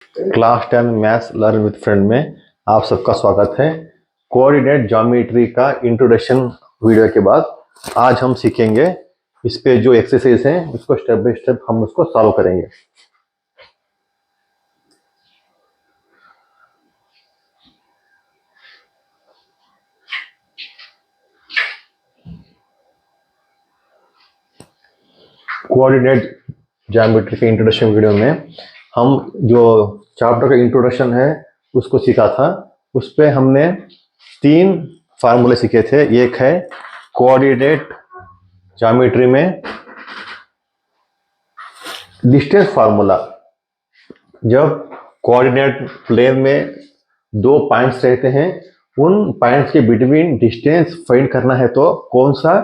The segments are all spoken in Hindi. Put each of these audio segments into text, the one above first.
Class 10 maths learn with friend में आप सबका स्वागत है। कोऑर्डिनेट ज्योमेट्री का इंट्रोडक्शन वीडियो के बाद आज हम सीखेंगे इस पे जो एक्सरसाइज हैं उसको स्टेप बाय स्टेप हम उसको सॉल्व करेंगे। कोऑर्डिनेट ज्योमेट्री के इंट्रोडक्शन वीडियो में हम जो चैप्टर का इंट्रोडक्शन है उसको सीखा था। उस पे हमने 3 फार्मूले सीखे थे। एक है कोऑर्डिनेट ज्योमेट्री में डिस्टेंस फार्मूला। जब कोऑर्डिनेट प्लेन में 2 पॉइंट्स रहते हैं, उन पॉइंट्स के बिटवीन डिस्टेंस फाइंड करना है तो कौन सा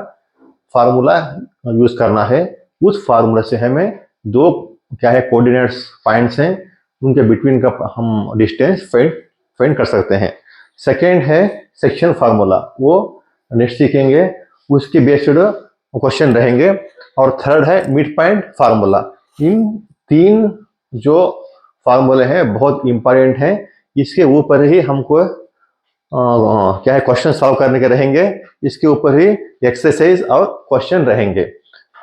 फार्मूला यूज करना है। उस फार्मूला से हमें 2 कोऑर्डिनेट्स पॉइंट्स हैं, उनके बिटवीन का हम डिस्टेंस फाइंड कर सकते हैं। सेकेंड है सेक्शन फार्मूला, वो नेक्स्ट सीखेंगे, उसके बेस्ड क्वेश्चन रहेंगे। और थर्ड है मिड पॉइंट फार्मूला। इन 3 जो फार्मूले हैं बहुत इंपॉर्टेंट हैं, इसके ऊपर ही हमको क्वेश्चन सॉल्व करने के रहेंगे, इसके ऊपर ही एक्सरसाइज और क्वेश्चन रहेंगे।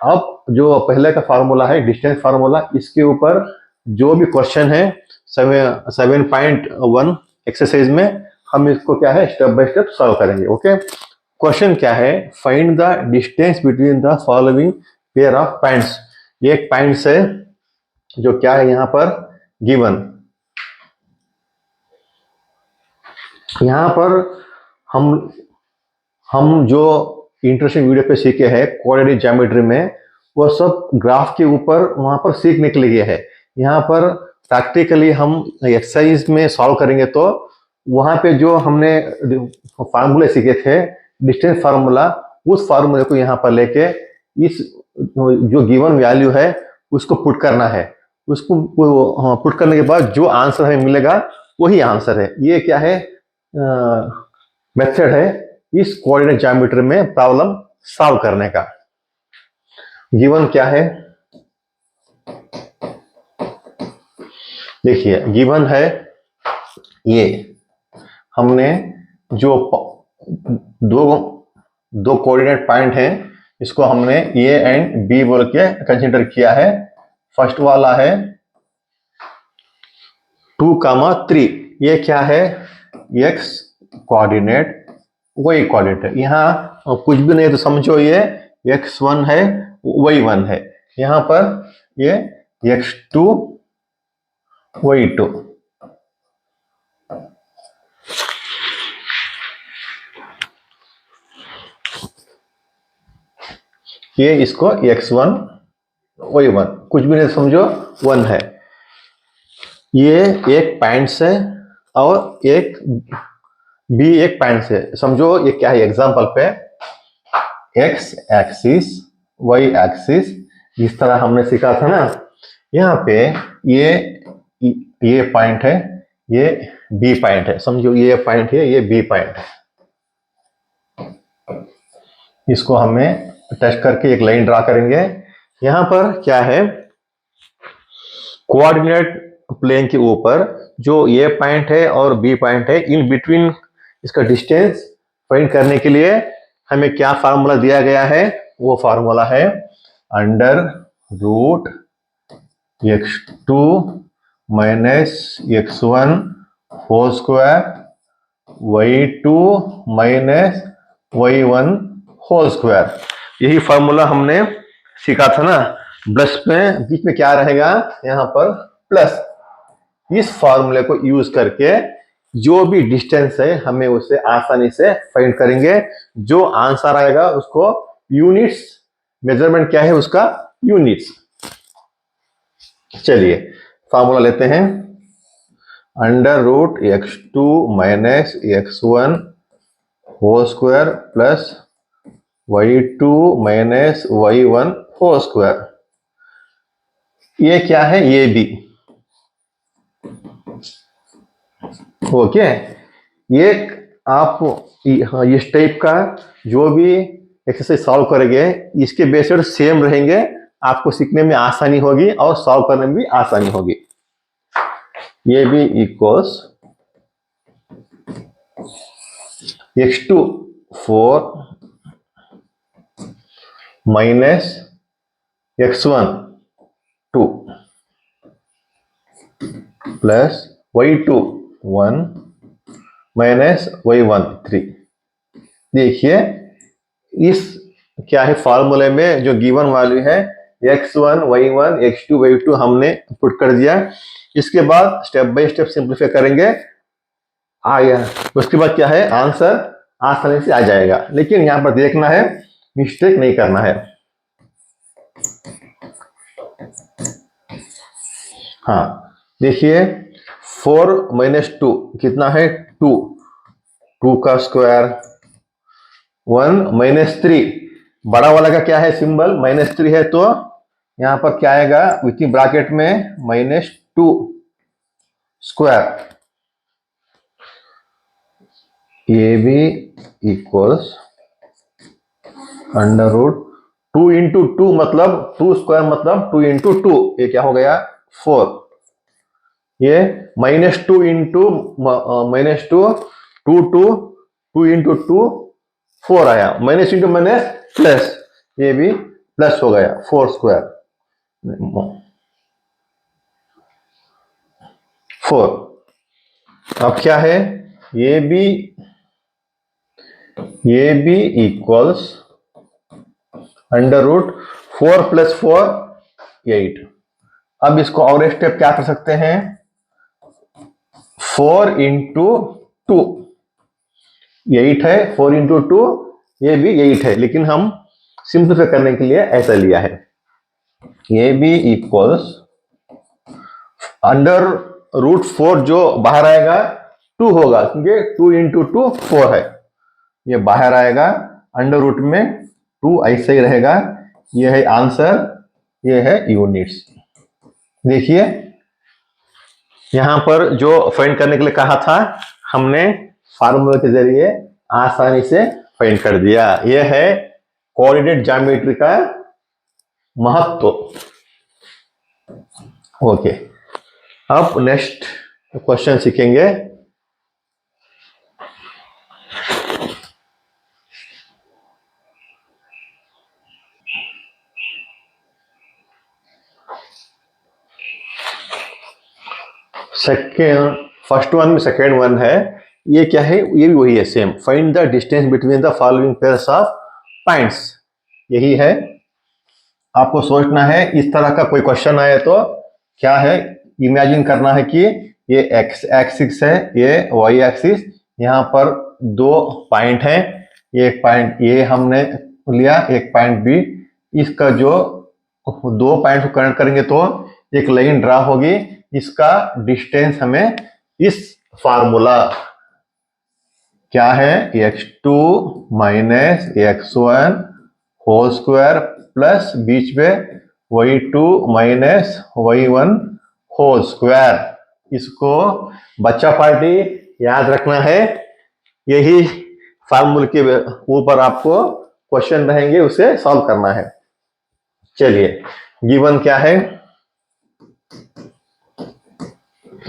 अब जो पहले का फार्मूला है डिस्टेंस फार्मूला, इसके ऊपर जो भी क्वेश्चन है 7.1 एक्सरसाइज में हम इसको स्टेप बाय स्टेप सॉल्व करेंगे। ओके, क्वेश्चन क्या है, find the distance between the following pair of points. एक पॉइंट से जो है यहाँ पर गिवन, यहाँ पर हम जो इंटरेस्टिंग वीडियो पे सीखे हैं कोऑर्डिनेट ज्योमेट्री में, वो सब ग्राफ के ऊपर वहां पर सीखने के लिए है। यहाँ पर प्रैक्टिकली हम एक्सरसाइज में सॉल्व करेंगे तो वहां पे जो हमने फार्मूले सीखे थे डिस्टेंस फार्मूला, उस फार्मूले को यहाँ पर लेके इस जो गिवन वैल्यू है उसको पुट करना है। उसको पुट करने के बाद जो आंसर हमें मिलेगा वही आंसर है। ये क्या है, मेथड है इस कोऑर्डिनेट ज्योमेट्री में प्रॉब्लम सॉल्व करने का। गिवन क्या है, देखिए गिवन है ये, हमने जो दो कोऑर्डिनेट पॉइंट हैं इसको हमने ए एंड बी बोल के कंसीडर किया है। फर्स्ट वाला है 2,3, ये क्या है, एक्स कोऑर्डिनेट, वाई कोऑर्डिनेट है। यहाँ कुछ भी नहीं तो समझो ये x1 है, y1 है। यहाँ पर ये x2 y2। ये इसको x1 y1, कुछ भी नहीं समझो 1 है। ये एक पॉइंट से और एक बी एक पॉइंट से, समझो ये क्या है, एग्जांपल पे x एक्सिस y एक्सिस, इस तरह हमने सीखा था ना। यहाँ पे ये पॉइंट है, ये बी पॉइंट है, समझो ये पॉइंट है, ये बी पॉइंट है। इसको हमें टेस्ट करके एक लाइन ड्रा करेंगे। यहाँ पर क्या है, कोऑर्डिनेट प्लेन के ऊपर जो ये पॉइंट है और बी पॉइंट है, इन बिटवीन इसका डिस्टेंस फाइंड करने के लिए हमें क्या फार्मूला दिया गया है, वो फार्मूला है under root x2 minus x1 whole square y2 minus y1 whole square. यही फार्मूला हमने सीखा था ना। प्लस में बीच में क्या रहेगा, यहाँ पर प्लस। इस फार्मूले को यूज करके जो भी डिस्टेंस है हमें उसे आसानी से फाइंड करेंगे। जो आंसर आएगा उसको यूनिट्स, मेजरमेंट क्या है उसका, यूनिट्स। चलिए फार्मूला लेते हैं, under root x2 minus x1 whole square plus y2 minus y1 whole square. ये क्या है, ये भी ओके। ये आप इस टाइप का जो भी एक्सरसाइज सॉल्व करेंगे इसके बेस्ड सेम रहेंगे, आपको सीखने में आसानी होगी और सॉल्व करने में भी आसानी होगी। ये भी equals x2 4 minus x1 2 plus y2 1 minus y1 3। देखिए इस क्या है फॉर्मूले में जो गिवन वैल्यू है x1 y1 x2 y2 हमने पुट कर दिया। इसके बाद स्टेप बाय स्टेप सिंप्लीफाई करेंगे, आ गया। उसके बाद क्या है आंसर आसानी से आ जाएगा, लेकिन यहां पर देखना है मिस्टेक नहीं करना है। हाँ देखिए 4 माइनस 2 कितना है 2, 2 का स्क्वायर 1 माइनस 3, बड़ा वाला का क्या है सिंबल -3 है, तो यहां पर क्या आएगा विथ इन ब्रैकेट में -2 स्क्वायर। ये भी इक्वल्स अंडर रूट 2 इंटू 2 मतलब 2 स्क्वायर मतलब 2 इंटू 2, ये क्या हो गया 4। ये -2 इंटू -2 2 2 2 इंटू 2 4 आया, माइनस इंटू माइनस प्लस, ये भी प्लस हो गया 4 स्क्वायर 4। अब क्या है ये भी इक्वल्स अंडर रूट 4 प्लस 4 8। अब इसको और एक स्टेप क्या कर सकते हैं 4 इंटू 2 8 है, 4 इंटू 2 ये भी 8 है, लेकिन हम सिंप्लीफाई करने के लिए ऐसा लिया है। ये भी इक्वल्स अंडर रूट 4 जो बाहर आएगा 2 होगा, क्योंकि 2 इंटू 2 4 है, ये बाहर आएगा अंडर रूट में 2 ऐसे ही रहेगा। ये है आंसर, ये है यूनिट्स। देखिए यहां पर जो फाइंड करने के लिए कहा था हमने फार्मूला के जरिए आसानी से फाइंड कर दिया। यह है कोऑर्डिनेट ज्योमेट्री का महत्व। ओके, अब नेक्स्ट क्वेश्चन सीखेंगे। सेकेंड फर्स्ट वन में सेकेंड वन है, ये क्या है ये भी वही है same, find the distance between the following pairs of points. यही है, आपको सोचना है इस तरह का कोई क्वेश्चन आए तो क्या है इमेजिन करना है कि ये एक्स एक्सिस है, ये वाई एक्सिस, यहाँ पर दो पॉइंट हैं, ये एक पॉइंट ये हमने लिया, एक पॉइंट बी, इसका जो दो पॉइंट को कनेक्ट करेंगे तो एक लाइन ड्रा होगी, इसका डिस्टेंस हमें इस फार्मूला क्या है x2 minus x1 whole square plus बीच में y2 minus y1 whole square. इसको बच्चा पार्टी याद रखना है, यही फार्मूले के ऊपर आपको क्वेश्चन रहेंगे, उसे सॉल्व करना है। चलिए गिवन क्या है,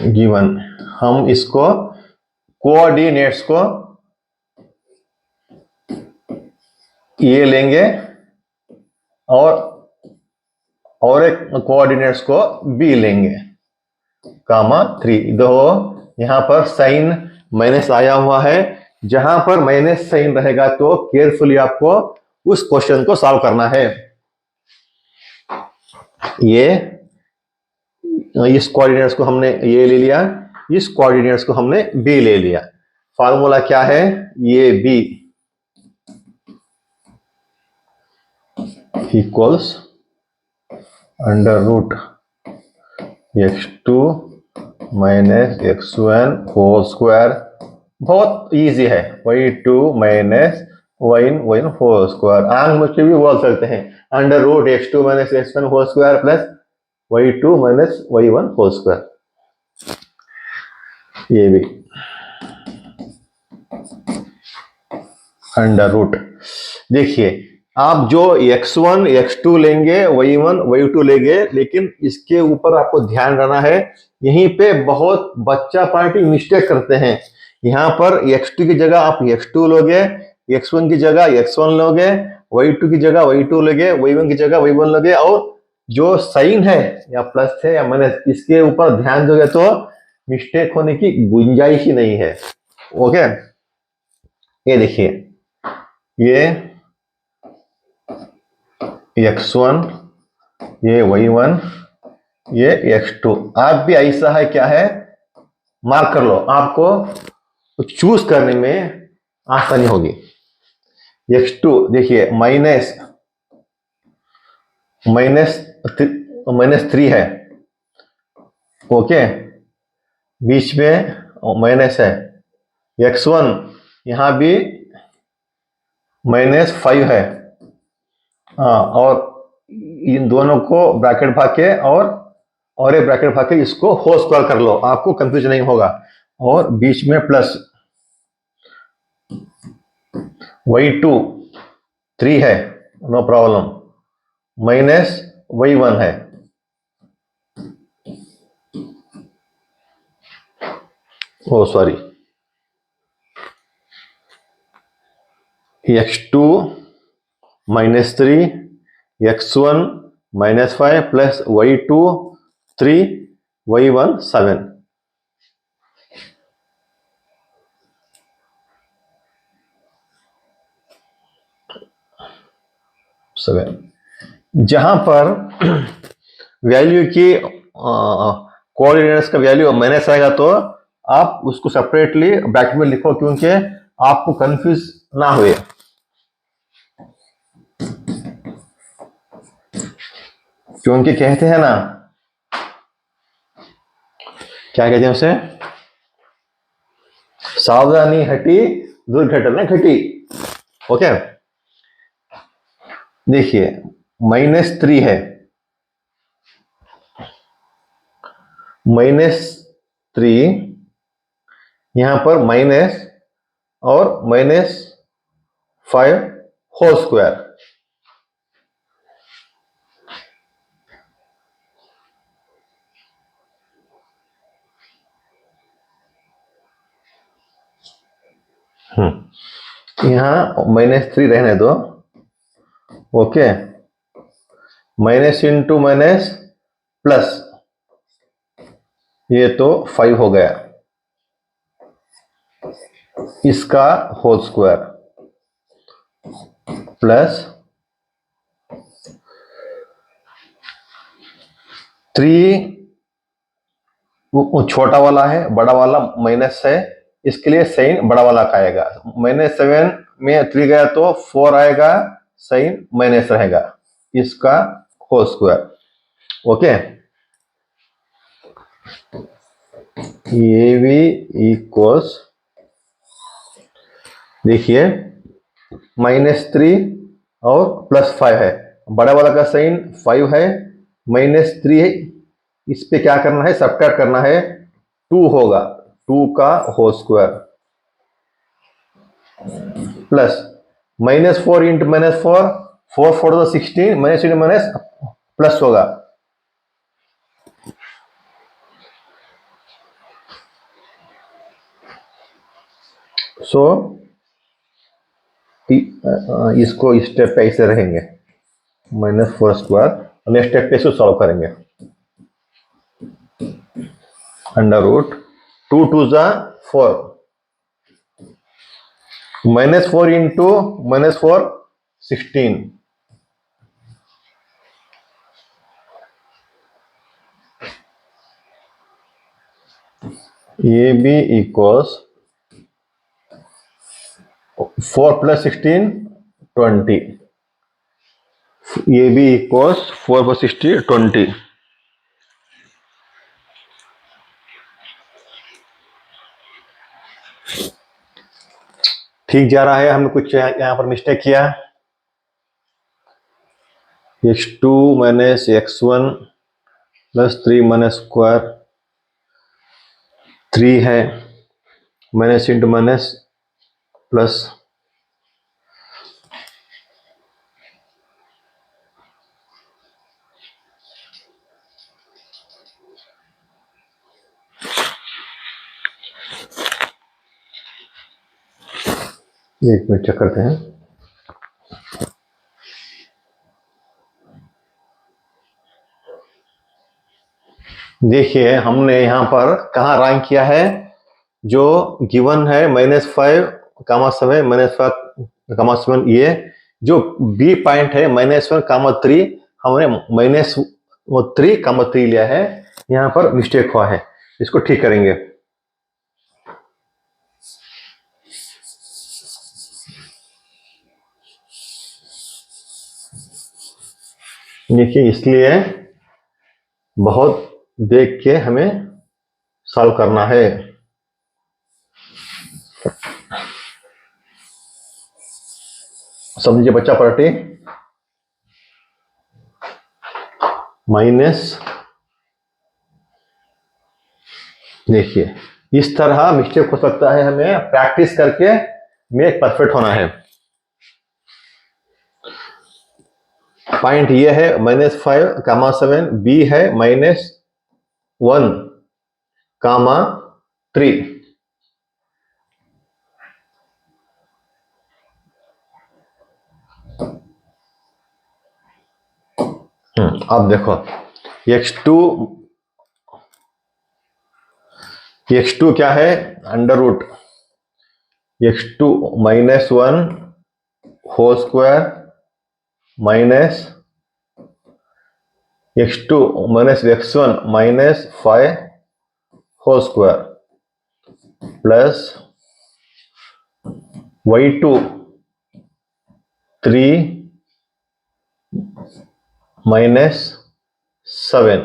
गिवन हम इसको कोऑर्डिनेट्स को ये लेंगे और एक कोऑर्डिनेट्स को बी लेंगे, कामा 3। दो यहां पर साइन माइनस आया हुआ है, जहां पर माइनस साइन रहेगा तो केयरफुली आपको उस क्वेश्चन को सॉल्व करना है। ये इस कोऑर्डिनेट्स को हमने ये ले लिया, इस कोऑर्डिनेट्स को हमने बी ले लिया। फार्मूला क्या है, ये B equals under root x2 minus x1 whole square, बहुत इजी है, y2 minus y1 whole square, आंख मुझ के भी बोल सकते हैं under root x2 minus x1 whole square plus y2 minus y1 whole square. ये भी अंडर रूट, देखिए आप जो x1 x2 लेंगे y1 y2 लेंगे, लेकिन इसके ऊपर आपको ध्यान रखना है। यहीं पे बहुत बच्चा पार्टी मिस्टेक करते हैं। यहाँ पर x2 की जगह आप x2 लोगे, x1 की जगह x1 लोगे, y2 की जगह y2 लोगे, y1 की जगह y1 लोगे, और जो साइन है या प्लस है या माइनस, इसके ऊपर ध्यान दोगे तो मिस्टेक होने की गुंजाइश ही नहीं है। ओके, ये देखिए, ये x1, ये y1, ये x2। आप भी ऐसा है, क्या है, मार्क कर लो, आपको चूज करने में आसानी होगी। x2 देखिए माइनस माइनस माइनस 3 है। ओके, बीच में माइनस है। x1 यहां भी -5 है। हाँ, और इन दोनों को ब्रैकेट भाग के और एक ब्रैकेट भाग के इसको होल स्क्वायर कर लो, आपको कंफ्यूजन नहीं होगा। और बीच में प्लस y2 3 है, नो प्रॉब्लम, माइनस y1 है। Oh sorry, x2 -3, x1 -5 plus y2 3, y1 7। जहां पर वैल्यू की कोऑर्डिनेट्स का वैल्यू माइनस आएगा तो आप उसको सेपरेटली ब्रैकेट में लिखो, क्योंकि आपको कंफ्यूज ना हुए। क्योंकि कहते हैं ना, क्या कहते हैं उसे, सावधानी हटी दुर्घटना घटी। ओके, देखिए -3 है, -3, यहां पर माइनस और -5 होल स्क्वायर। यहां -3 रहने दो। Okay, minus into minus plus, ये तो 5 हो गया, इसका होल स्क्वायर प्लस 3, वो छोटा वाला है, बड़ा वाला माइनस है, इसके लिए साइन बड़ा वाला का आएगा। -7 में 3 गया तो 4 आएगा, साइन माइनस रहेगा, इसका होल स्क्वायर। ओके, ये भी इक्वल्स, देखिए -3 और +5 है, बड़ा वाला का साइन 5 है, -3 है, इस पे क्या करना है, सब्ट्रैक्ट करना है, 2 होगा, 2 का होल स्क्वायर प्लस -4 इंटू -4, 4 4 तो 16, माइनस इंटू माइनस प्लस होगा। सो इसको स्टेप पे ऐसे रहेंगे, -4 स्क्वायर, नेक्स्ट स्टेप पे इसको सॉल्व करेंगे। अंडर रूट 2 2 जा 4, -4 इंटू -4 16, ये भी इक्वल्स 4 + 16 20, ये भी इक्वल्स 4 + 16 20। ठीक जा रहा है, हमने कुछ यहाँ पर मिस्टेक किया। x2 minus x1 plus 3 minus square 3 है, माइनस इंटू माइनस प्लस एक मिनट चेक करते हैं। देखिए हमने यहाँ पर कहाँ रैंक किया है, जो गिवन है -5, 7 -5, 7 ये जो बी पॉइंट है -1, 3 हमने -3, लिया है। यहाँ पर मिस्टेक हुआ है, इसको ठीक करेंगे। देखिए इसलिए बहुत देख के हमें सॉल्व करना है। समझिए बच्चा पार्टी, माइनस, देखिए इस तरह मिस्टेक हो सकता है, हमें प्रैक्टिस करके मेक परफेक्ट होना है। पॉइंट ये है -5, 7, बी है -1, 3। अब देखो x2 क्या है, under root x2 -1 whole square minus x2 -x1 -5 whole square plus y2 3 -7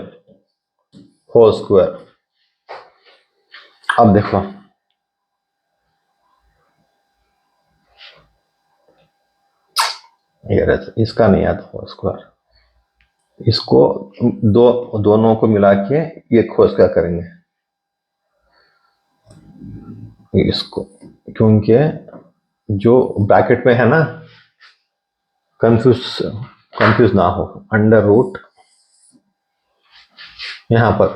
whole square. अब देखो इसका नहीं आता होल स्क्वायर, इसको दोनों को मिला के एक होल स्क्वायर करेंगे इसको, क्योंकि जो ब्रैकेट में है ना, कंफ्यूज ना हो। अंडर रूट यहां पर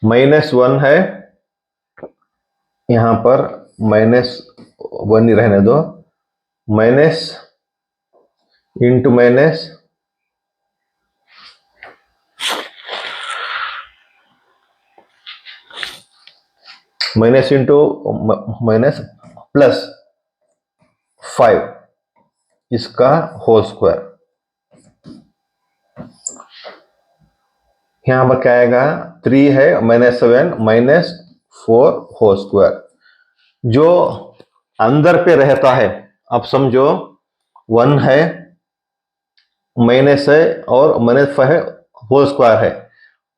-1 है, यहां पर -1 ही रहने दो, minus into minus minus into minus plus 5 इसका होल स्क्वायर। यहां पर क्या आएगा, 3 है -7 -4 होल स्क्वायर। जो अंदर पे रहता है, अब समझो 1 है, माइनस है और -5 है, होल स्क्वायर है।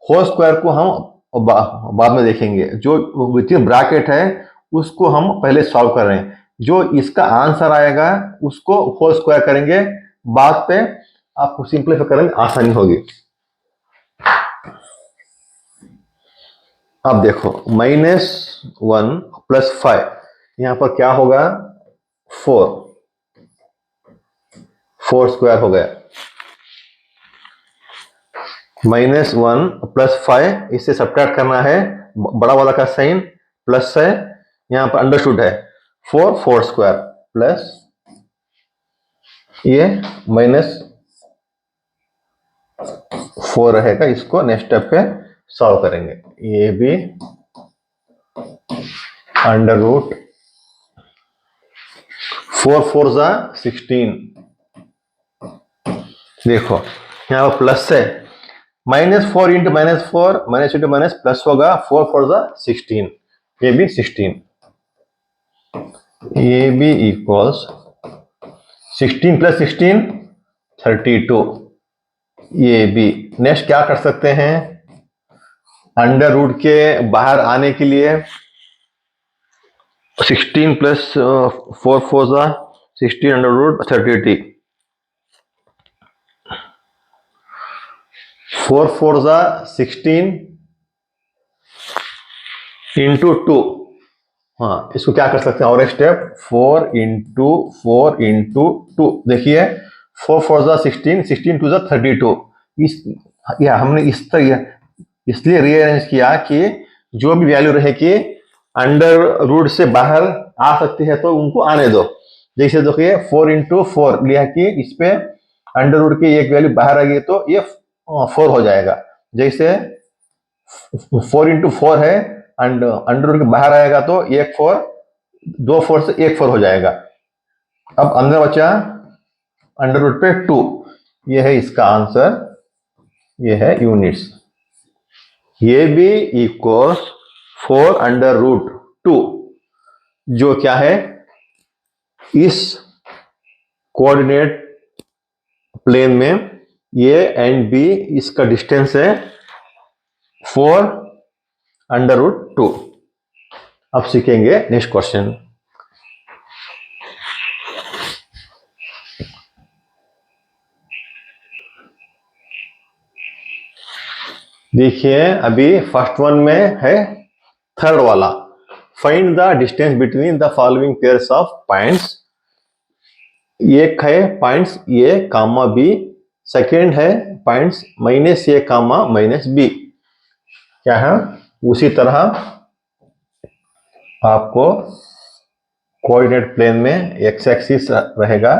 होल स्क्वायर को हम बाद में देखेंगे, जो विथ इन ब्रैकेट है उसको हम पहले सॉल्व कर रहे हैं। जो इसका आंसर आएगा उसको होल स्क्वायर करेंगे, बाद पे आपको सिंपलीफाई करने में आसानी होगी। अब देखो -1 + 5, यहां पर क्या होगा, 4 स्क्वायर हो गया। -1 + 5 इससे सब्ट्रैक्ट करना है, बड़ा वाला का साइन प्लस है, यहां पर अंडरस्टूड है 4 स्क्वायर प्लस ये -4 रहेगा। इसको नेक्स्ट स्टेप पे सॉल्व करेंगे। ये भी अंडर रूट 4 4 ज़ा 16, देखो यहाँ पर प्लस है, -4 into -4 minus into minus plus होगा, 4 4 ज़ा 16, ये भी 16, ये भी इक्वल्स 16 + 16 32। ये भी नेक्स्ट क्या कर सकते हैं, अंडर रूट के बाहर आने के लिए 16 + 4 4 ज़ा 16 अंडर रूट 32, 4 4 ज़ा 16 इंटू 2। हाँ, इसको क्या कर सकते हैं, और एक स्टेप 4 इंटू 4 इंटू 2। देखिए 4 4 ज़ा 16, 16 2 ज़ा 32। या हमने इस तरह इसलिए रीअरेंज किया कि जो भी वैल्यू रहेगी अंडर रूट से बाहर आ सकती है तो उनको आने दो, जैसे देखिए 4 इंटू 4 लिया कि इस पे अंडर रूट की एक वैल्यू बाहर आ गई तो ये 4 हो जाएगा। जैसे 4 इंटू 4 है एंड अंडर रूट के बाहर आएगा तो एक 4, 2 4 से एक 4 हो जाएगा। अब अंदर बचा अंडर रूट पे 2, ये है इसका आंसर, ये है यूनिट्स। ये भी इक्वल 4 अंडर रूट 2, जो क्या है इस कोऑर्डिनेट प्लेन में ए एंड बी, इसका डिस्टेंस है 4 अंडर रूट 2। अब सीखेंगे नेक्स्ट क्वेश्चन। देखिए अभी फर्स्ट वन में है थर्ड वाला, find the distance between the following pairs of points. एक है points A comma B, second है points minus A comma minus B. क्या है उसी तरह आपको कोऑर्डिनेट प्लेन में एक्स एक्सिस रहेगा,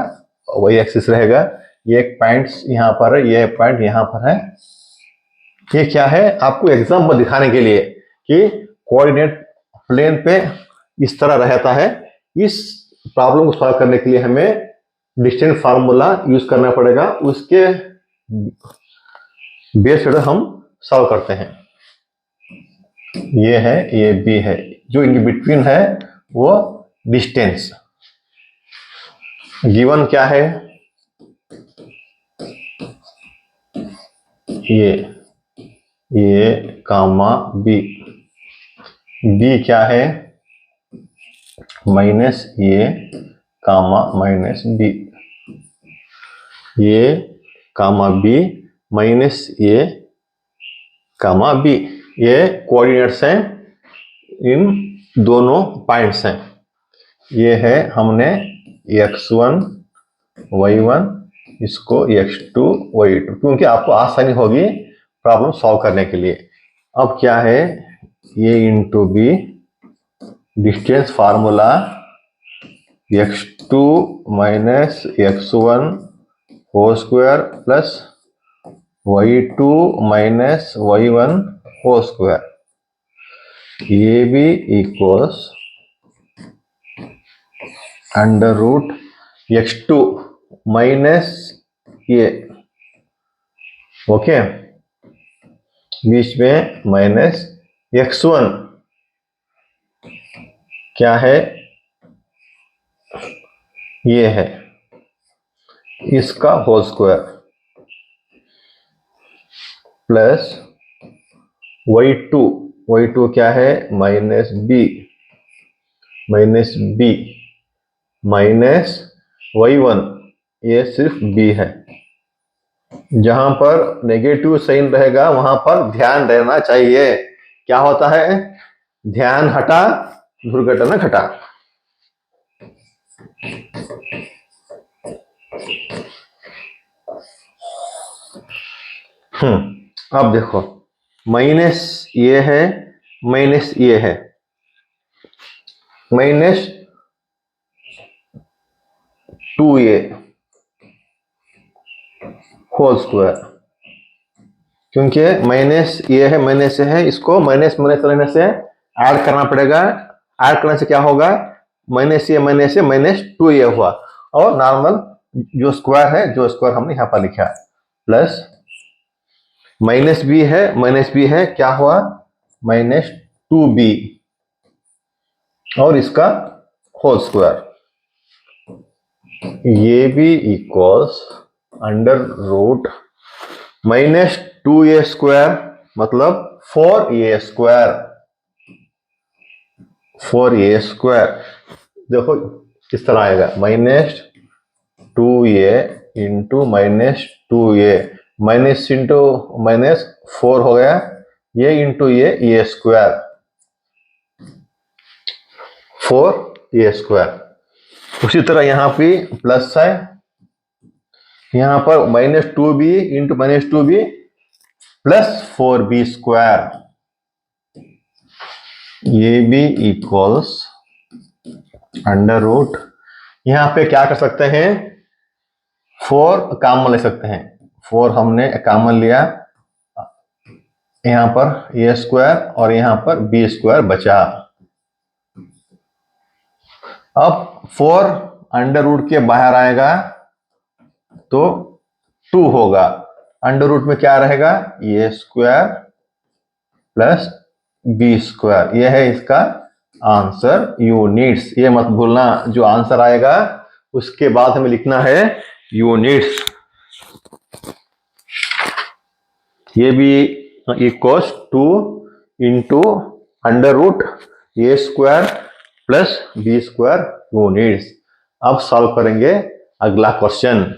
वाई एक्सिस रहेगा। एक पॉइंट्स यहाँ पर है, ये पॉइंट यहाँ पर है। ये क्या है आपको एग्जाम्पल दिखाने के लिए कि कोऑर्डिनेट प्लेन पे इस तरह रहता है। इस प्रॉब्लम को सॉल्व करने के लिए हमें डिस्टेंस फार्मूला यूज करना पड़ेगा, उसके बेस पर हम सॉल्व करते हैं। ये है, ये बी है, जो इनके बिटवीन है वो डिस्टेंस गिवन क्या है, ये कामा बी, बी क्या है minus A comma minus B, ये कामा B minus A comma B, ये कोऑर्डिनेट्स हैं, इन दोनों पॉइंट्स हैं। ये है हमने x1 y1, इसको x2 y2, क्योंकि आपको आसानी होगी प्रॉब्लम सॉल्व करने के लिए। अब क्या है ये into B, distance formula x2 minus x1 whole square plus y2 minus y1 whole square, ये भी equals under root x2 minus ये, ओके, बीच में माइनस x1 क्या है ये है इसका होल स्क्वायर प्लस y2 क्या है माइनस बी माइनस y1, ये सिर्फ b है। जहां पर नेगेटिव साइन रहेगा वहां पर ध्यान रहना चाहिए। क्या होता है ध्यान हटा दुर्घटना घटा। अब देखो माइनस ये है माइनस ये है, माइनस 2a होल स्क्वायर, क्योंकि माइनस ये है माइनस है, इसको माइनस माइनस रहने से ऐड करना पड़ेगा। ऐड करने से क्या होगा माइनस ये माइनस 2a हुआ, और नॉर्मल जो स्क्वायर है, जो स्क्वायर हमने यहाँ पर लिखा प्लस माइनस बी है क्या हुआ माइनस 2b और इसका होल स्क्वायर, ये भी equals under root minus 2a square मतलब 4a स्क्वायर। देखो किस तरह आएगा minus 2a into minus 2a, minus into minus 4 हो गया, ये इंटू ये स्क्वायर 4a स्क्वायर। उसी तरह यहाँ पे प्लस है, यहाँ पर minus 2b into minus 2b plus 4b square, ये भी इक्वल्स अंडर रूट यहाँ पे क्या कर सकते हैं, 4 कॉमन ले सकते हैं। 4 हमने कॉमन लिया, यहाँ पर ए स्क्वायर और यहाँ पर बी स्क्वायर बचा। अब 4 अंडर रूट के बाहर आएगा तो 2 होगा। अंडर रूट में क्या रहेगा, ए स्क्वायर प्लस बी स्क्वायर। यह है इसका आंसर, यूनिट्स। ये मत भूलना, जो आंसर आएगा उसके बाद हमें लिखना है यूनिट्स। ये भी equals 2 into under root a square plus b square units. अब सॉल्व करेंगे अगला question.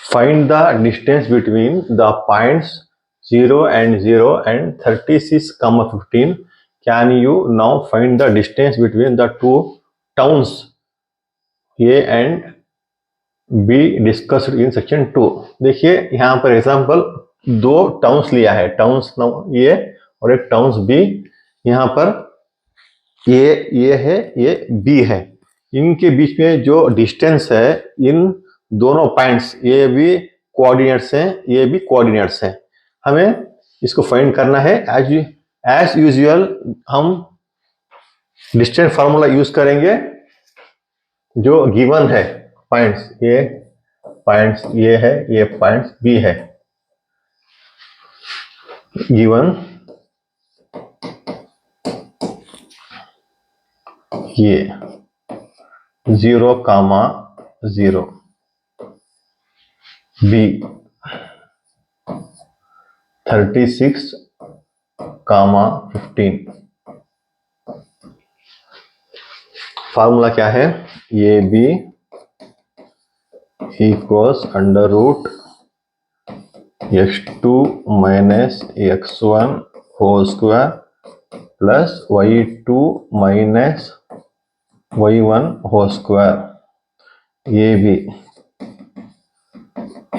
Find the distance between the points 0 and 0 and 36, 15. Can you now find the distance between the two towns A and B discussed in section 2? देखिए यहाँ पर एग्जाम्पल 2 टाउन्स लिया है, टाउन्स ए और एक टाउन्स बी। यहाँ पर ये है, ये बी है। इनके बीच में जो डिस्टेंस है, इन दोनों पॉइंट्स ये भी कोऑर्डिनेट्स हैं, ये भी कोऑर्डिनेट्स हैं। हमें इसको फाइंड करना है। एज यूजुअल हम डिस्टेंस फार्मूला यूज करेंगे। जो गिवन है पॉइंट्स ये है, ये पॉइंट्स बी है गिवन, ये 0, 0 बी 36, 15। फार्मूला क्या है, ये B equals under root x2 minus x1 whole square plus y2 minus y1 whole square. ये भी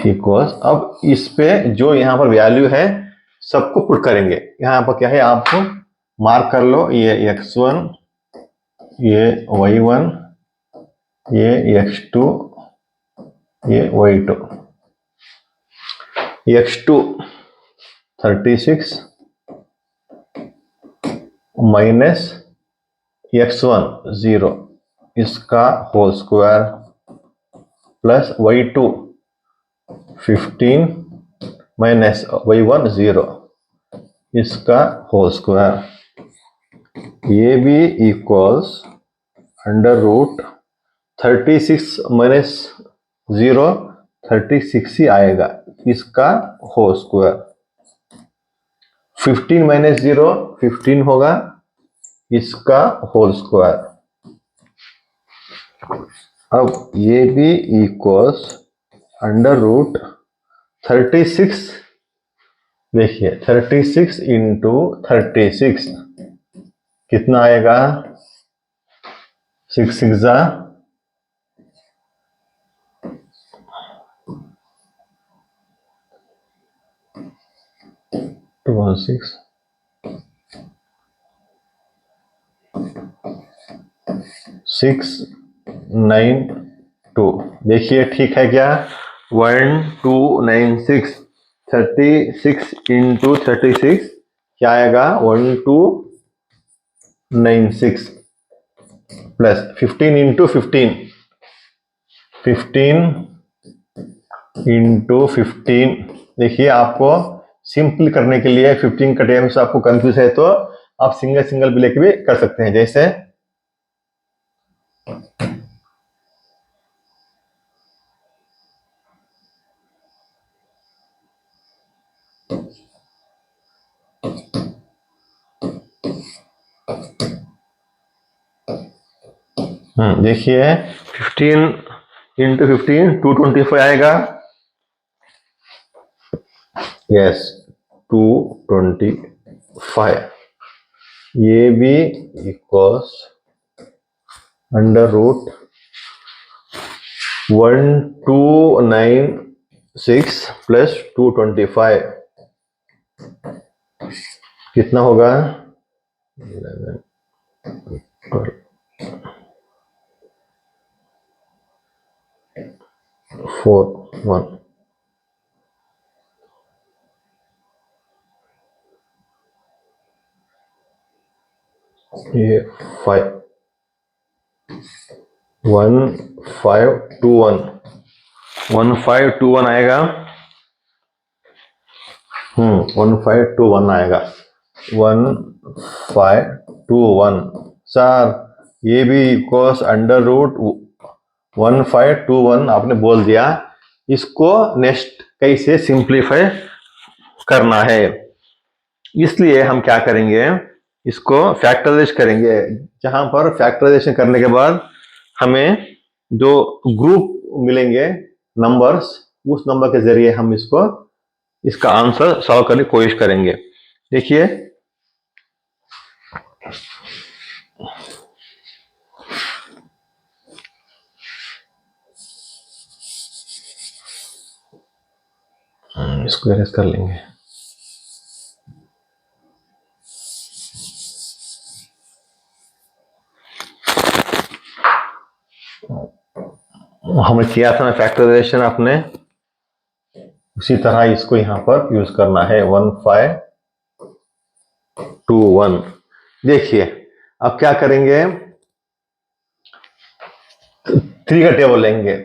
इक्वल्स, अब इस पे जो यहाँ पर वैल्यू है सबको पुट करेंगे। यहाँ पर क्या है, आपको मार्क कर लो, ये x1, ये y1, ये x2, ये y2। x2 36 माइनस x1 0, इसका whole square plus y2 15 minus y1 0, इसका होल स्क्वायर। ये भी इक्वल्स अंडर रूट 36 माइनस 0 36 ही आएगा, इसका होल स्क्वायर। 15 माइनस 0 15 होगा, इसका होल स्क्वायर। अब ये भी इक्वल्स अंडर रूट 36, देखिए 36 इंटू 36 कितना आएगा, 6 6 6 6 9 2। देखिए ठीक है क्या, 1 2 9 6, 36 इंटू 36 क्या आएगा, 1 2 9 6 प्लस 15 इंटू 15, 15 इंटू 15। देखिए आपको सिंपल करने के लिए 15 का टर्म्स आपको कंफ्यूज है तो आप सिंगल सिंगल भी लेके भी कर सकते हैं। जैसे देखिए 15 इंटू 15 225 आएगा, यस 225। ये भी इक्वल्स अंडर रूट 1296 प्लस 225। कितना होगा? 11 4 1 ये 5 1 5 2 1 1 5 2 1 आएगा। 1 5 2 1 आएगा। 1 5 2 1 सर, ये भी इक्वल्स अंडर रूट 1 5 2 1 आपने बोल दिया। इसको नेक्स्ट कैसे सिंप्लीफाई करना है, इसलिए हम क्या करेंगे, इसको फैक्टराइज करेंगे। जहां पर फैक्टराइजेशन करने के बाद हमें जो ग्रुप मिलेंगे नंबर्स, उस नंबर के जरिए हम इसका आंसर सॉल्व करने की कोशिश करेंगे। देखिए, इसको एरेज कर लेंगे। हमने किया था ना फैक्टराइजेशन, अपने उसी तरह इसको यहां पर यूज करना है। 1 5 2 1। देखिए अब क्या करेंगे, 3 का टेबल लेंगे।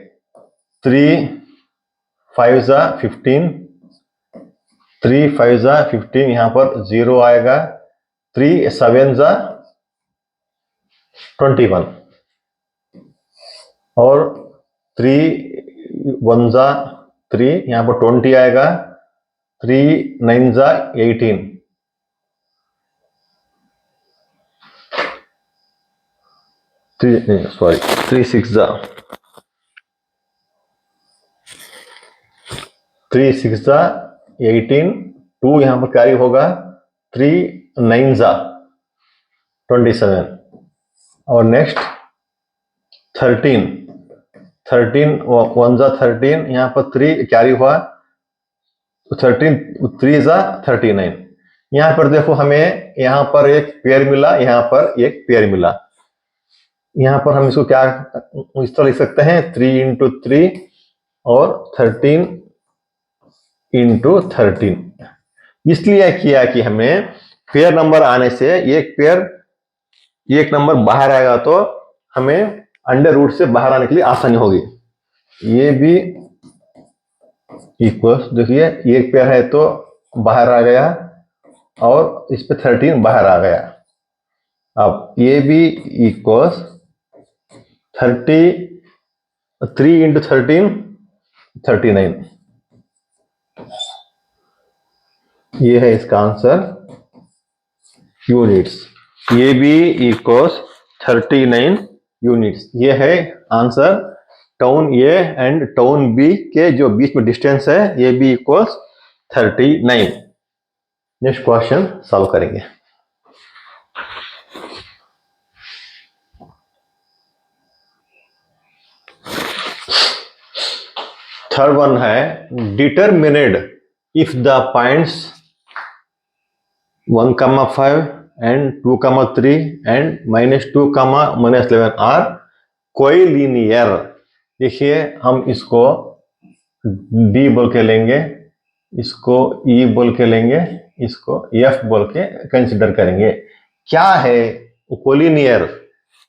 3 5 जा 15, 3 5 जा 15, यहां पर 0 आएगा। 3 7 जा 21 और 3 1 जा 3, यहां पर 20 आएगा। 3 9 जा 18, 3 6 जा 18, 2 यहां पर कैरी होगा। 3 9 जा 27 और नेक्स्ट 13 1 जा 13, यहां पर 3 कैरी हुआ तो 13 3 जा 39। यहां पर देखो, हमें यहां पर एक पेयर मिला, यहां पर एक पेयर मिला। यहां पर हम इसको क्या इस तरह लिख सकते हैं, 3 इंटू 3 और 13 इंटू 13। इसलिए किया कि हमें पेयर नंबर आने से एक नंबर बाहर आएगा तो हमें अंडर रूट से बाहर आने के लिए आसानी होगी। ये भी इक्वल्स, देखिए एक पेयर है तो बाहर आ गया और इस पे 13 बाहर आ गया। अब ये भी इक्वल्स 3 इंटू 13 39। ये है इसका आंसर यूनिट्स। ये भी इक्वल्स 39 यूनिट्स। ये है answer. Town A and town B के जो बीच में डिस्टेंस है, ये भी इक्वल्स 39। नेक्स्ट क्वेश्चन सॉल्व करेंगे। थर्ड वन है, determined if the points 1, 5 and 2, 3 and -2, -11 are collinear. देखिए हम इसको डी बोल के लेंगे, इसको ई बोल के लेंगे, इसको एफ बोल के कंसिडर करेंगे। क्या है कोलिनियर,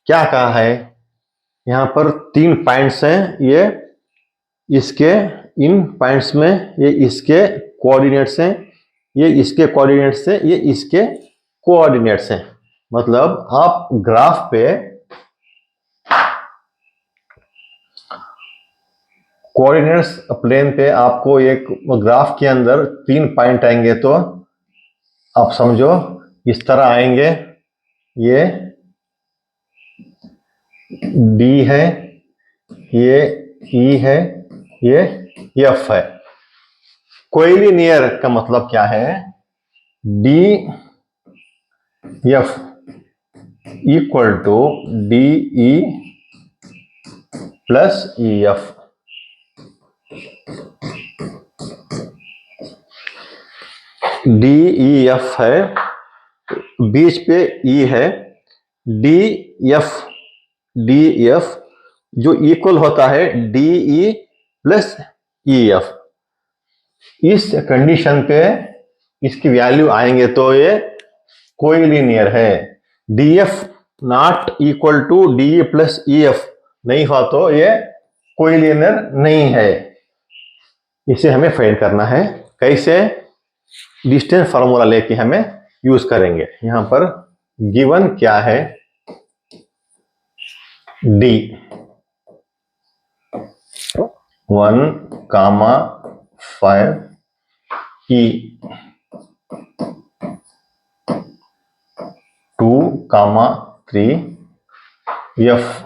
क्या कहा है? यहां पर 3 पॉइंट्स हैं, ये इसके इन पॉइंट्स में ये इसके कोऑर्डिनेट्स हैं, ये इसके कोऑर्डिनेट्स हैं, ये इसके कोऑर्डिनेट्स हैं। मतलब आप ग्राफ पे कोऑर्डिनेट्स प्लेन पे आपको एक ग्राफ के अंदर 3 पॉइंट आएंगे तो आप समझो इस तरह आएंगे। ये डी है, ये ई है, ये एफ है। कोलिनियर का मतलब क्या है? D F equal to D E plus E F. D E F है, बीच पे ई है, डी एफ जो इक्वल होता है D E plus E F. इस कंडीशन पे इसकी वैल्यू आएंगे तो ये कोलिनियर है। D F not equal to D E plus E F नहीं हुआ तो ये कोलिनियर नहीं है। इसे हमें फाइंड करना है। कैसे? डिस्टेंस फार्मूला लेके हमें यूज करेंगे। यहां पर गिवन क्या है, डी 1,5 ई 2,3 एफ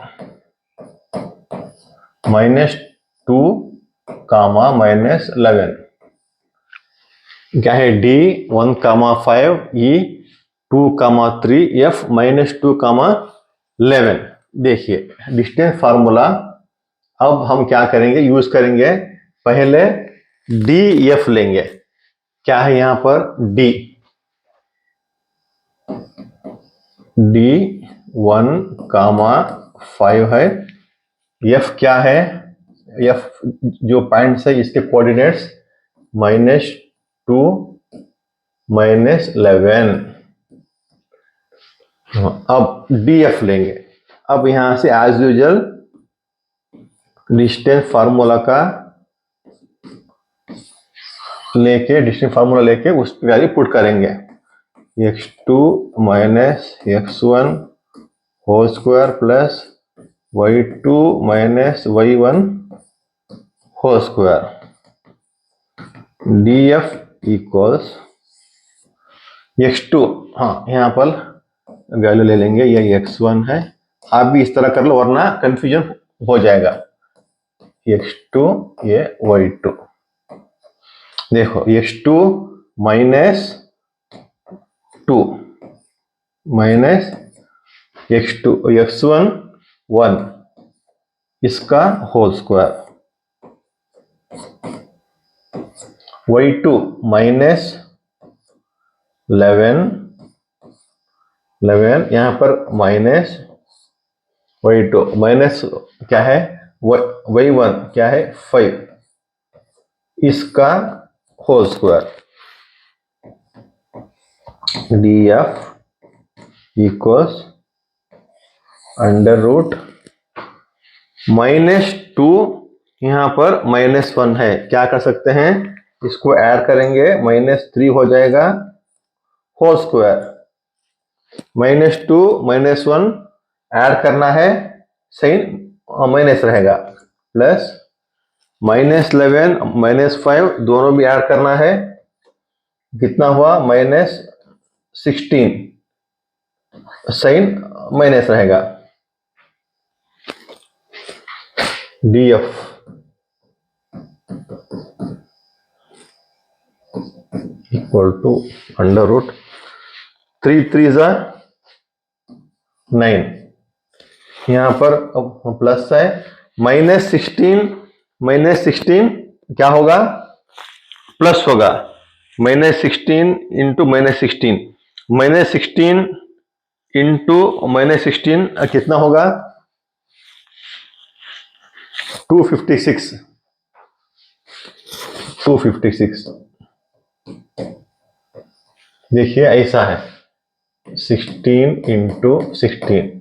-2, -11 क्या है? डी 1,5 ई 2,3 एफ -2, -11। देखिए डिस्टेंस फार्मूला अब हम क्या करेंगे, यूज करेंगे। पहले डी एफ लेंगे। क्या है यहां पर? डी 1,5 है। एफ क्या है? एफ जो पॉइंट्स है इसके कोऑर्डिनेट्स -2, -11। अब डी एफ लेंगे। अब यहां से एज यूजुअल डिस्टेंस फार्मूला का डिस्टेंस फार्मूला लेके उस पर वैल्यू पुट करेंगे। x2 -x1 whole square plus y2 -y1 whole square. df equals x2, हाँ यहाँ पर वैल्यू ले लेंगे, ये x1 है। आप भी इस तरह कर लो वरना कंफ्यूजन हो जाएगा। x2 ये y2। देखो x2 -2 -x2 x1 1 इसका होल स्क्वायर, y2 -11 यहां पर माइनस y2 माइनस क्या है, y1 क्या है 5 इसका होल स्क्वायर। df इक्वल्स √, -2 यहां पर -1 है। क्या कर सकते हैं, इसको ऐड करेंगे, -3 हो जाएगा होल स्क्वायर। -2 -1 ऐड करना है, साइन माइनस रहेगा, प्लस -11 -5 दोनों भी ऐड करना है। कितना हुआ? -16, साइन माइनस रहेगा। df इक्वल टू √, 3 3 9 यहां पर प्लस है, -16 क्या होगा? प्लस होगा। -16 इंटू -16 इंटू -16 कितना होगा? 256। देखिए ऐसा है, 16 into 16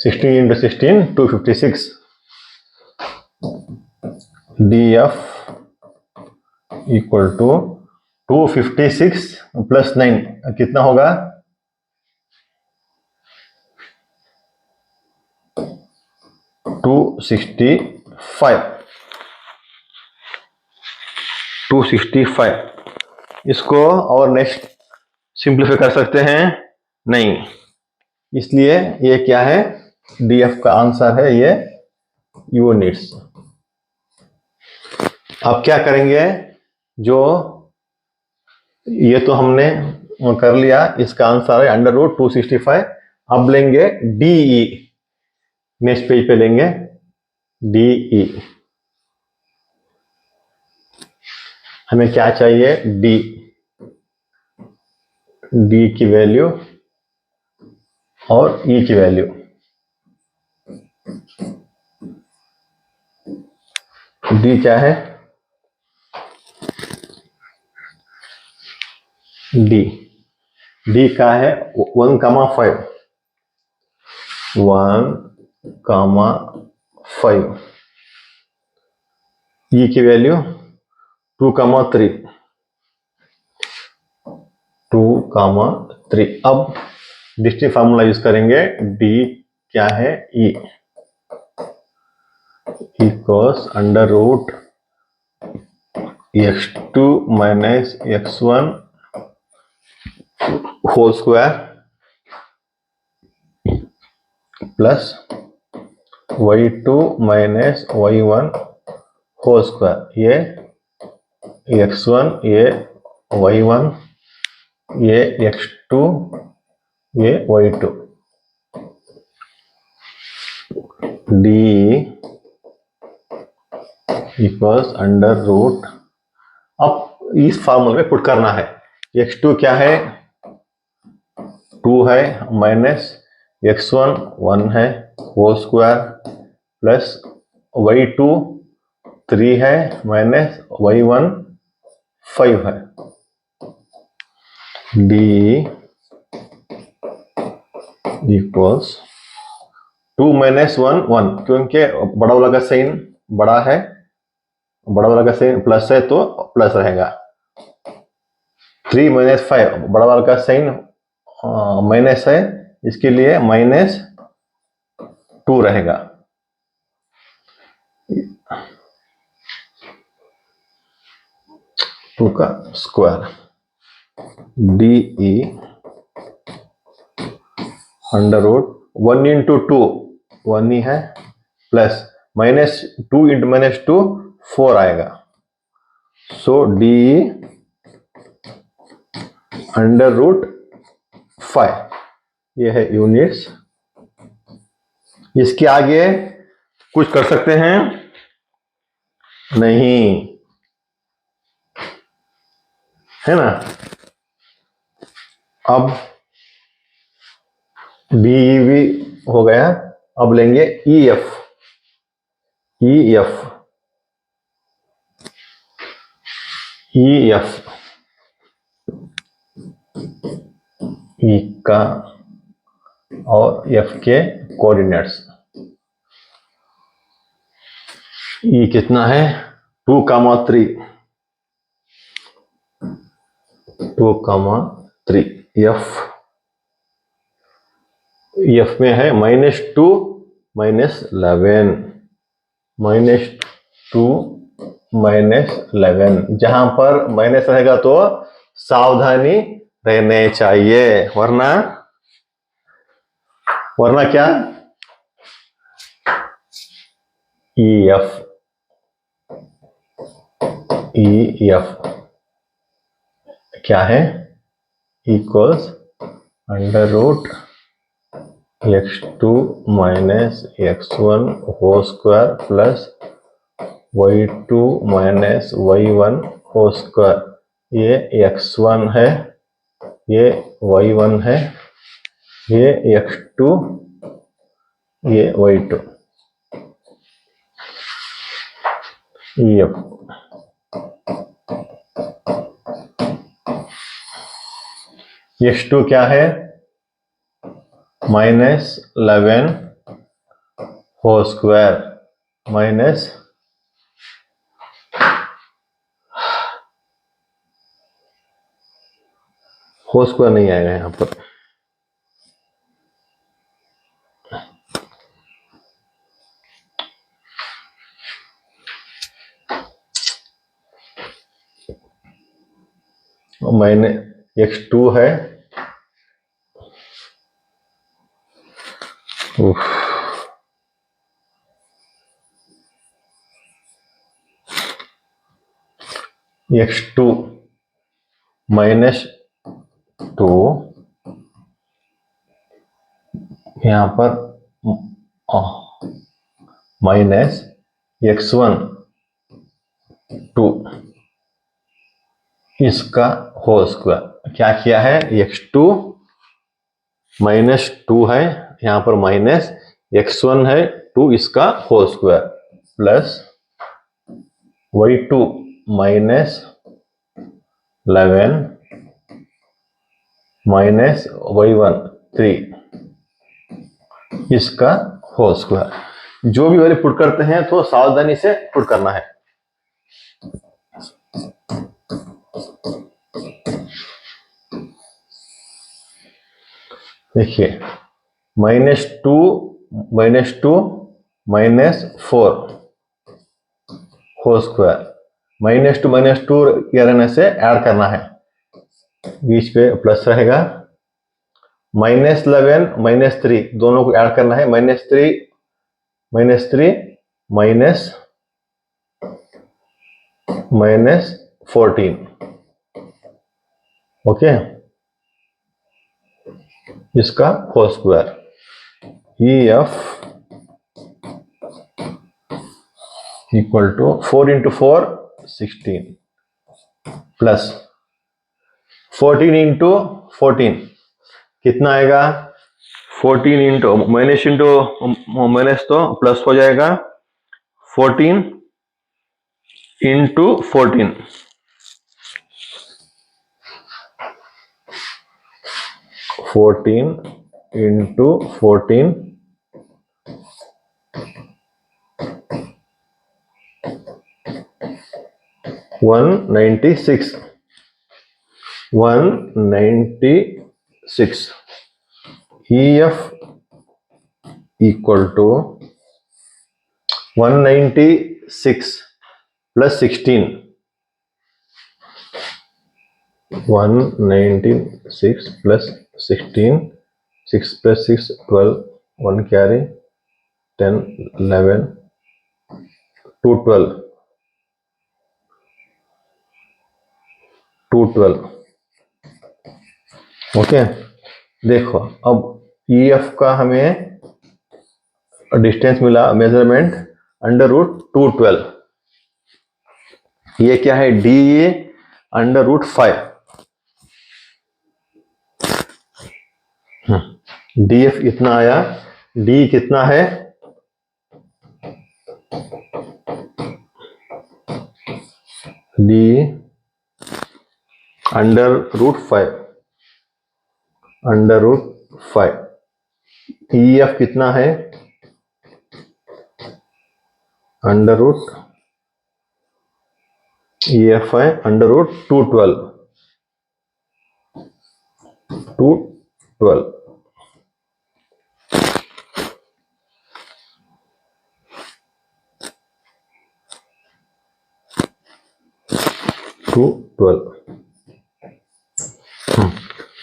16 into 16 256। df equal to 256 plus 9 कितना होगा? 265। इसको और नेक्स्ट सिंप्लीफाई कर सकते हैं? नहीं। इसलिए ये क्या है? df का आंसर है ये, यूनिट्स। अब क्या करेंगे, जो ये तो हमने कर लिया, इसका आंसर है √265। अब लेंगे डीई, नेक्स्ट पेज पे लेंगे डीई। हमें क्या चाहिए? डी, डी की वैल्यू और ई की वैल्यू। डी क्या है? डी, डी का है 1,5, 1,5। ई की वैल्यू 2,3, 2,3। अब डिस्टिंक्ट फार्मूला यूज करेंगे। डी क्या है? E equals √x2 minus x1 whole square plus y2 minus y1 whole square. ये x1, ये y1, ये x2, ये y2। d इक्वल्स √ अब इस फार्मूले में पुट करना है। x2 क्या है? 2 है, माइनस x1 1 है होल स्क्वायर प्लस y2 3 है माइनस y1 5 है। d इक्वल्स 2 माइनस 1 1, क्योंकि बड़ा वाला का साइन बड़ा है, बड़ा वाला का साइन प्लस है तो प्लस रहेगा। 3 माइनस 5, बड़ा वाला का साइन माइनस है, इसके लिए -2 रहेगा। टू का स्क्वायर। डी ई √1 इंटू 2 1 ही है, प्लस -2 इंटू -2 4 आएगा। सो डी √5, ये है यूनिट्स। इसके आगे कुछ कर सकते हैं? नहीं, है ना। अब भी हो गया। अब लेंगे EF, EF, EF, E का और F के कोऑर्डिनेट्स। E कितना है? 2,3, 2,3। F में है -2 -11, -2 -11। जहां पर माइनस रहेगा तो सावधानी रहने चाहिए, वरना क्या? EF, EF क्या है? Equals √x2 minus x1 whole square plus y2 minus y1 whole square. ये x1 है, ये y1 है, ये x2, ये y2। EF x2 क्या है? -11 whole square minus whole square नहीं आएगा यहां पर, मैंने x2 है। x2 -2 यहाँ पर माइनस x1 2 इसका होल स्क्वायर। क्या किया है, x2 -2 है, यहाँ पर माइनस x1 है 2 इसका whole square plus y2 -11 minus y1 3 इसका होल स्क्वायर। जो भी वैल्यू पुट करते हैं तो सावधानी से पुट करना है। देखिए -2 -4 होल स्क्वायर, -2 ये रहने से ऐड करना है, बीच पे प्लस रहेगा, -11 -3 दोनों को ऐड करना है, -3 -14 ओके, इसका whole square. EF equal to 4 × 4 16 plus 14 × 14 कितना आएगा, 14 इंटू माइनस तो प्लस हो जाएगा, 14 × 14 14 × 14 196 EF equal to 196 plus 16 196 plus 16 6 plus 6 12 1 carry 10 11 212 okay. देखो अब EF का हमें डिस्टेंस मिला, मेजरमेंट √212, ये क्या है, DE √5, DF इतना आया, D कितना है, D √5 EF कितना है, EF है √212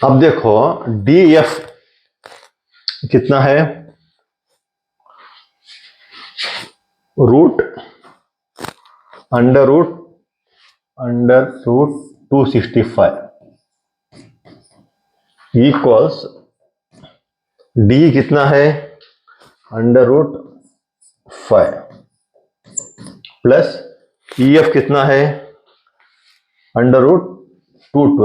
अब देखो DF कितना है, √265 इक्वल्स D कितना है, √5 प्लस EF कितना है, √212